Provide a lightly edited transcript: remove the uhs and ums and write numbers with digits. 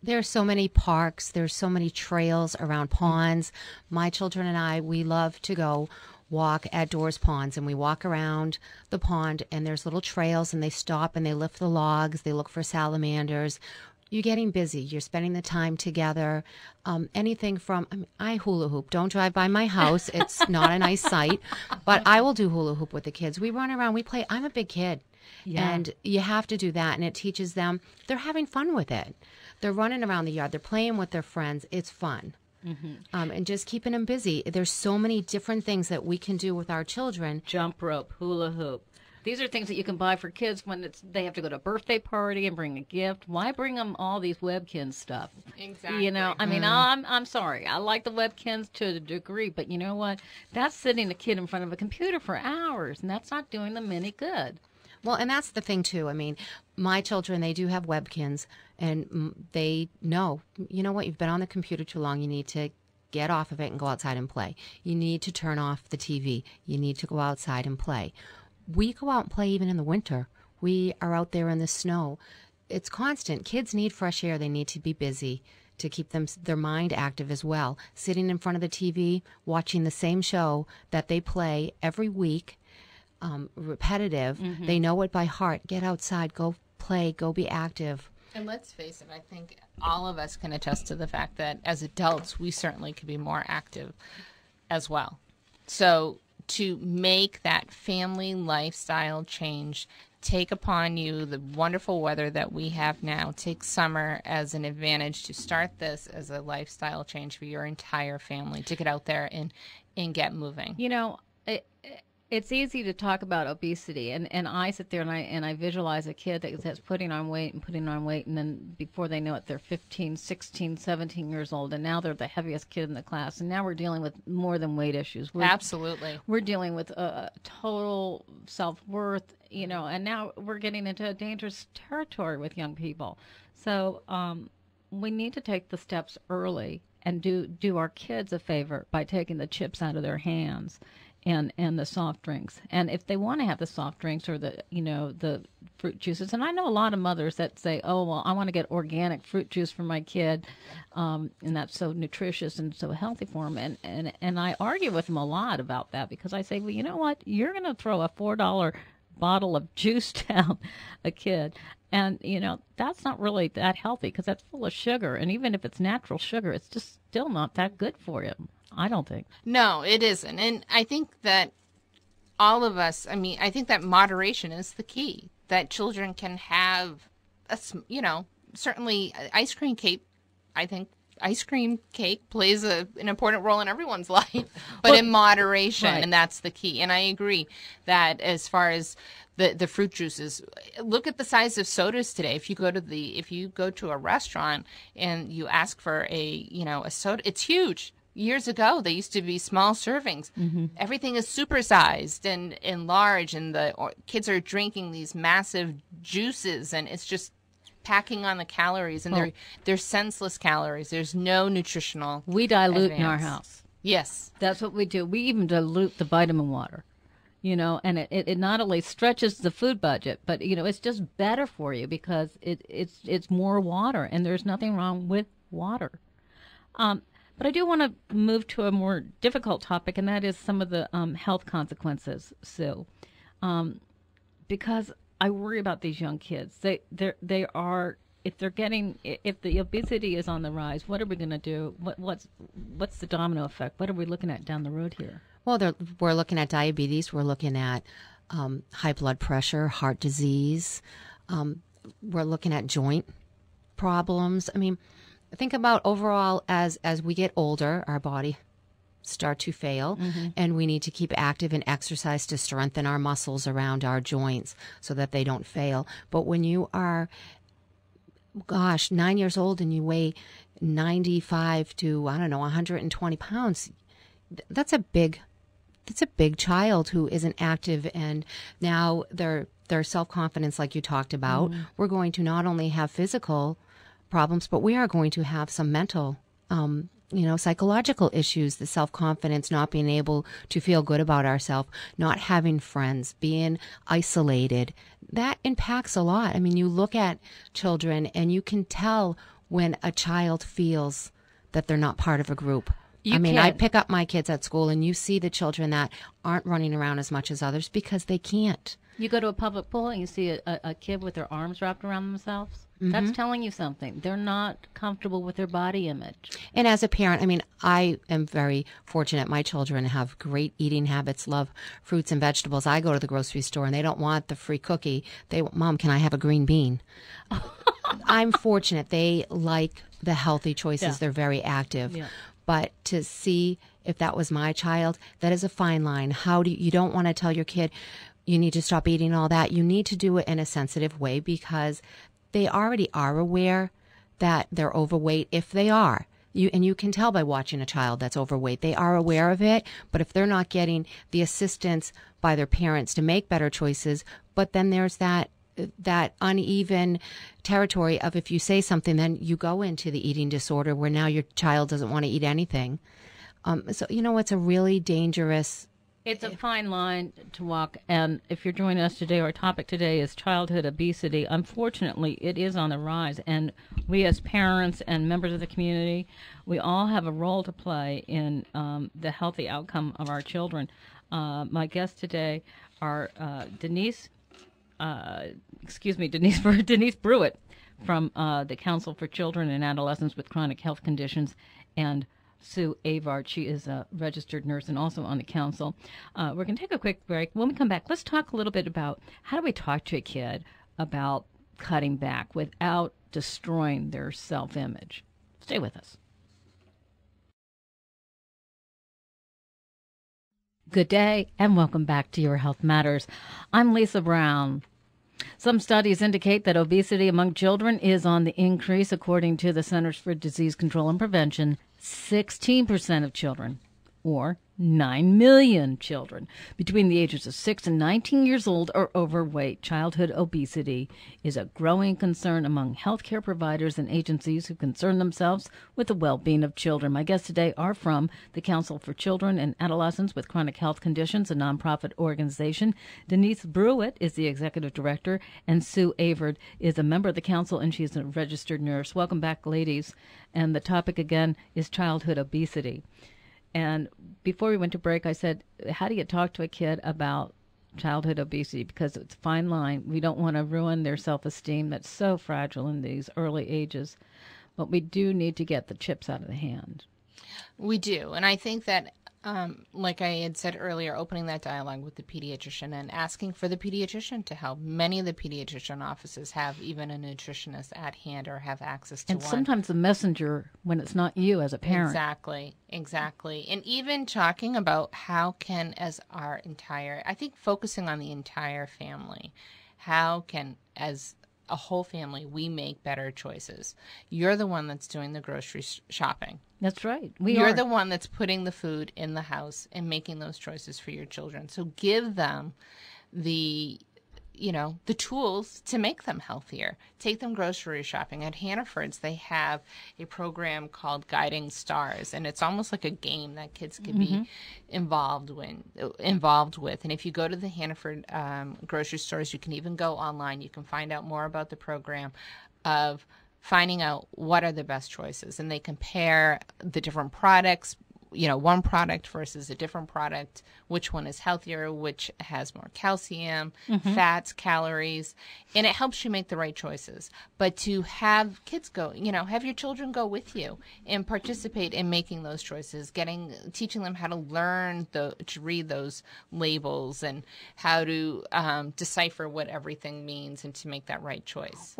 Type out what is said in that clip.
There's so many parks, there's so many trails around ponds. My children and I, we love to go walk at Doors Ponds, and we walk around the pond, and there's little trails, and they stop and they lift the logs, they look for salamanders. You're getting busy. You're spending the time together. Anything from, I mean, I hula hoop. Don't drive by my house. It's not a nice sight, but I will do hula hoop with the kids. We run around, we play. I'm a big kid. Yeah. And you have to do that, and it teaches them, they're having fun with it. They're running around the yard. They're playing with their friends. It's fun. And just keeping them busy. There's so many different things that we can do with our children. Jump rope, hula hoop. These are things that you can buy for kids when they have to go to a birthday party and bring a gift. Why bring them all these Webkins stuff? Exactly. You know, I mean, I'm sorry. I like the Webkins to a degree, but you know what? That's sitting a kid in front of a computer for hours, and that's not doing them any good. Well, and that's the thing, too. I mean, my children, they do have Webkins, and they know, you know what, you've been on the computer too long. You need to get off of it and go outside and play. You need to turn off the TV. You need to go outside and play. We go out and play even in the winter. We are out there in the snow. It's constant. Kids need fresh air. They need to be busy to keep their mind active as well. Sitting in front of the TV, watching the same show that they play every week, repetitive. They know it by heart. Get outside, go play, go be active. And let's face it, I think all of us can attest to the fact that as adults, we certainly could be more active as well. So to make that family lifestyle change, take upon you the wonderful weather that we have now. Take summer as an advantage to start this as a lifestyle change for your entire family, to get out there and get moving. You know, it's easy to talk about obesity, and I sit there and I visualize a kid that's putting on weight, and then before they know it, they're 15, 16, 17 years old, and now they're the heaviest kid in the class, and now we're dealing with more than weight issues. Absolutely. We're dealing with total self-worth, you know, and now we're getting into a dangerous territory with young people. So we need to take the steps early and do our kids a favor by taking the chips out of their hands and the soft drinks. And if they want to have the soft drinks or the fruit juices, and I know a lot of mothers that say, oh, well, I want to get organic fruit juice for my kid, and that's so nutritious and so healthy for them. And I argue with them a lot about that, because I say, well, you know what? You're going to throw a $4 bottle of juice down a kid. And, you know, that's not really that healthy, because that's full of sugar. And even if it's natural sugar, it's just still not that good for you. I don't think. No, it isn't. And I think that all of us, I mean, I think that moderation is the key, that children can have, certainly ice cream cake. I think ice cream cake plays an important role in everyone's life, but in moderation, right. And that's the key. And I agree that as far as the fruit juices, look at the size of sodas today. If you go to a restaurant and you ask for a soda, it's huge. Years ago, they used to be small servings. Mm-hmm. Everything is supersized and large, and the kids are drinking these massive juices, and it's just packing on the calories, and they're senseless calories. There's no nutritional. We dilute advance. in our house. Yes, that's what we do. We even dilute the vitamin water, and it not only stretches the food budget, but it's just better for you because it's more water, and there's nothing wrong with water. But I do want to move to a more difficult topic, and that is some of the health consequences, Sue, because I worry about these young kids. They are, if the obesity is on the rise, what are we going to do? What's the domino effect? What are we looking at down the road here? Well, we're looking at diabetes. We're looking at high blood pressure, heart disease. We're looking at joint problems. I mean, think about overall, as we get older, our body start to fail, and we need to keep active and exercise to strengthen our muscles around our joints so that they don't fail. But when you are, 9 years old and you weigh 95 to 120 pounds, that's a big child who isn't active, and now their self-confidence, like you talked about, we're going to not only have physical problems, but we are going to have some mental, psychological issues, the self-confidence, not being able to feel good about ourselves, not having friends, being isolated. That impacts a lot. I mean, you look at children and you can tell when a child feels that they're not part of a group. You I can. pick up my kids at school, and you see the children that aren't running around as much as others because they can't. You go to a public pool and you see a kid with their arms wrapped around themselves. That's telling you something. They're not comfortable with their body image. And as a parent, I am very fortunate. My children have great eating habits, love fruits and vegetables. I go to the grocery store and they don't want the free cookie. They want, Mom, can I have a green bean? I'm fortunate. They like the healthy choices. Yeah. They're very active. Yeah. But to see if that was my child, that is a fine line. You don't want to tell your kid, you need to stop eating all that. You need to do it in a sensitive way because they already are aware that they're overweight if they are. You can tell by watching a child that's overweight. They are aware of it, but if they're not getting the assistance by their parents to make better choices, but then there's that uneven territory of if you say something, then you go into the eating disorder where now your child doesn't want to eat anything. So, it's a really dangerous. It's a fine line to walk, and if you're joining us today, our topic today is childhood obesity. Unfortunately, it is on the rise, and we as parents and members of the community, we all have a role to play in the healthy outcome of our children. My guests today are Denise Brewitt from the Council for Children and Adolescents with Chronic Health Conditions, and Sue Avard. She is a registered nurse and also on the council. We're going to take a quick break. When we come back, let's talk a little bit about how do we talk to a kid about cutting back without destroying their self-image. Stay with us. Good day and welcome back to Your Health Matters. I'm Lisa Brown. Some studies indicate that obesity among children is on the increase. According to the Centers for Disease Control and Prevention, 16% of children, or 9 million children, between the ages of 6 and 19 years old are overweight. Childhood obesity is a growing concern among healthcare providers and agencies who concern themselves with the well-being of children. My guests today are from the Council for Children and Adolescents with Chronic Health Conditions, a nonprofit organization. Denise Brewitt is the executive director, and Sue Avard is a member of the council, and she's a registered nurse. Welcome back, ladies. And the topic again is childhood obesity. And before we went to break, I said, how do you talk to a kid about childhood obesity? Because it's a fine line. We don't want to ruin their self-esteem that's so fragile in these early ages. But we do need to get the chips out of the hand. We do. And I think that, like I had said earlier, opening that dialogue with the pediatrician and asking for the pediatrician to help. Many of the pediatrician offices have even a nutritionist at hand or have access to and one. And sometimes the messenger when it's not you as a parent. Exactly. And even talking about how can, I think focusing on the entire family, how can, as a whole family, we make better choices. You're the one that's doing the grocery shopping. That's right. You're the one that's putting the food in the house and making those choices for your children. So give them the tools to make them healthier. Take them grocery shopping. At Hannaford's, they have a program called Guiding Stars, and it's almost like a game that kids can be involved with. And if you go to the Hannaford grocery stores, you can even go online. You can find out more about the program of finding out what are the best choices, and they compare the different products, one product versus a different product, which one is healthier, which has more calcium, fats, calories, and it helps you make the right choices. But to have kids go, have your children go with you and participate in making those choices, teaching them how to learn to read those labels and how to decipher what everything means and to make that right choice.